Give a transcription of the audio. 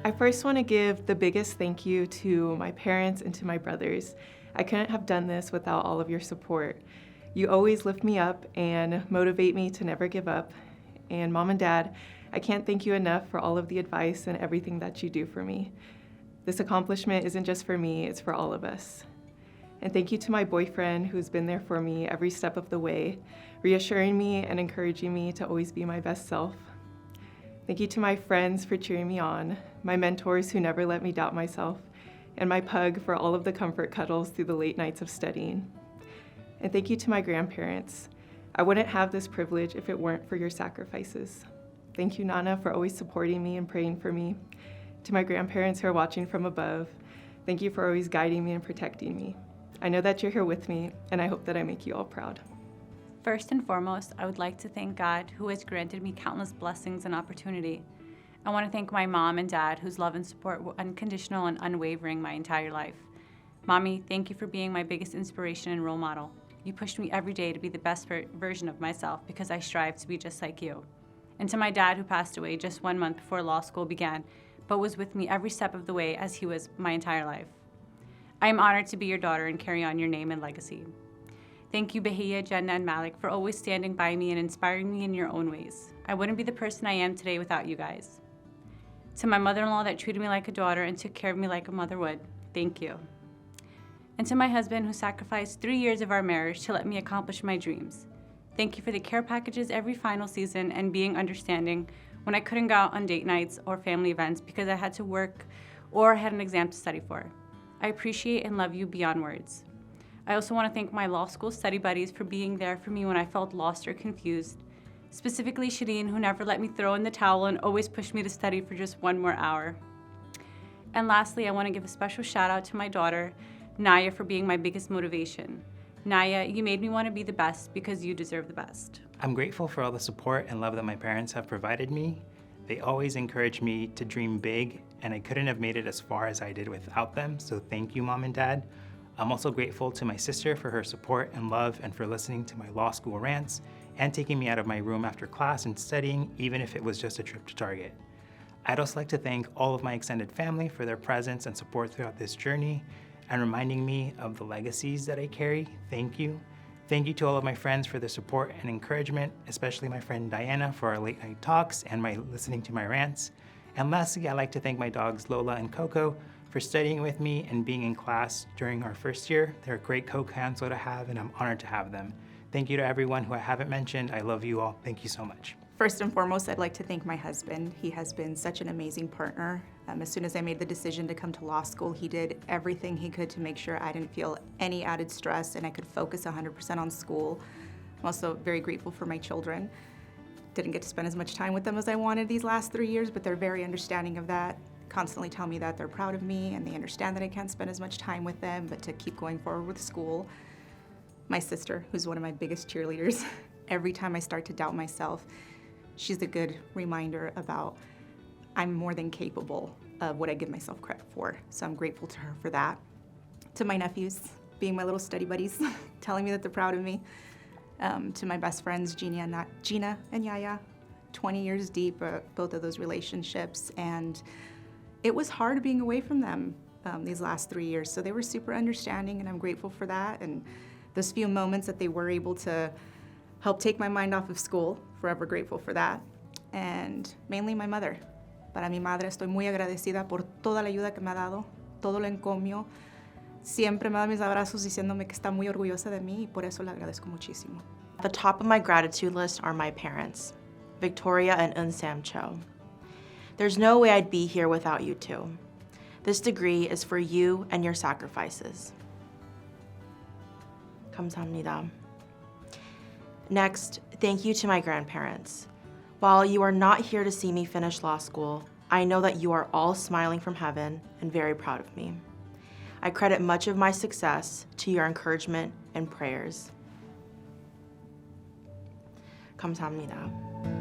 I first want to give the biggest thank you to my parents and to my brothers. I couldn't have done this without all of your support. You always lift me up and motivate me to never give up. And Mom and Dad, I can't thank you enough for all of the advice and everything that you do for me. This accomplishment isn't just for me, it's for all of us. And thank you to my boyfriend who's been there for me every step of the way, reassuring me and encouraging me to always be my best self. Thank you to my friends for cheering me on, my mentors who never let me doubt myself, and my pug for all of the comfort cuddles through the late nights of studying. And thank you to my grandparents. I wouldn't have this privilege if it weren't for your sacrifices. Thank you, Nana, for always supporting me and praying for me. To my grandparents who are watching from above, thank you for always guiding me and protecting me. I know that you're here with me, and I hope that I make you all proud. First and foremost, I would like to thank God, who has granted me countless blessings and opportunity. I want to thank my mom and dad, whose love and support were unconditional and unwavering my entire life. Mommy, thank you for being my biggest inspiration and role model. You pushed me every day to be the best version of myself because I strive to be just like you. And to my dad, who passed away just 1 month before law school began, but was with me every step of the way as he was my entire life. I am honored to be your daughter and carry on your name and legacy. Thank you, Bahia, Jenna, and Malik, for always standing by me and inspiring me in your own ways. I wouldn't be the person I am today without you guys. To my mother-in-law that treated me like a daughter and took care of me like a mother would, thank you. And to my husband, who sacrificed 3 years of our marriage to let me accomplish my dreams. Thank you for the care packages every final season and being understanding when I couldn't go out on date nights or family events because I had to work or had an exam to study for. I appreciate and love you beyond words. I also want to thank my law school study buddies for being there for me when I felt lost or confused. Specifically Shireen, who never let me throw in the towel and always pushed me to study for just 1 more hour. And lastly, I want to give a special shout out to my daughter, Naya, for being my biggest motivation. Naya, you made me want to be the best because you deserve the best. I'm grateful for all the support and love that my parents have provided me. They always encouraged me to dream big, and I couldn't have made it as far as I did without them, so thank you, Mom and Dad. I'm also grateful to my sister for her support and love and for listening to my law school rants and taking me out of my room after class and studying, even if it was just a trip to Target. I'd also like to thank all of my extended family for their presence and support throughout this journey and reminding me of the legacies that I carry. Thank you. Thank you to all of my friends for their support and encouragement, especially my friend Diana for our late night talks and my listening to my rants. And lastly, I'd like to thank my dogs Lola and Coco for studying with me and being in class during our first year. They're a great co-counsel to have, and I'm honored to have them. Thank you to everyone who I haven't mentioned. I love you all. Thank you so much. First and foremost, I'd like to thank my husband. He has been such an amazing partner. As soon as I made the decision to come to law school, he did everything he could to make sure I didn't feel any added stress and I could focus 100% on school. I'm also very grateful for my children. Didn't get to spend as much time with them as I wanted these last 3 years, but they're very understanding of that. Constantly tell me that they're proud of me and they understand that I can't spend as much time with them, but to keep going forward with school. My sister, who's one of my biggest cheerleaders, every time I start to doubt myself, she's a good reminder about I'm more than capable of what I give myself credit for. So I'm grateful to her for that. To my nephews, being my little study buddies, telling me that they're proud of me. To my best friends, Gina and Yaya, 20 years deep, both of those relationships. And it was hard being away from them these last 3 years. So they were super understanding and I'm grateful for that. And those few moments that they were able to help take my mind off of school, forever grateful for that. And mainly my mother. Para mi madre estoy muy agradecida por toda la ayuda que me ha dado, todo lo encomio. Siempre me da mis abrazos diciéndome que está muy orgullosa de mí y por eso le agradezco muchísimo. At the top of my gratitude list are my parents, Victoria and Sam Cho. There's no way I'd be here without you two. This degree is for you and your sacrifices. 감사합니다. Next, thank you to my grandparents. While you are not here to see me finish law school, I know that you are all smiling from heaven and very proud of me. I credit much of my success to your encouragement and prayers. 감사합니다.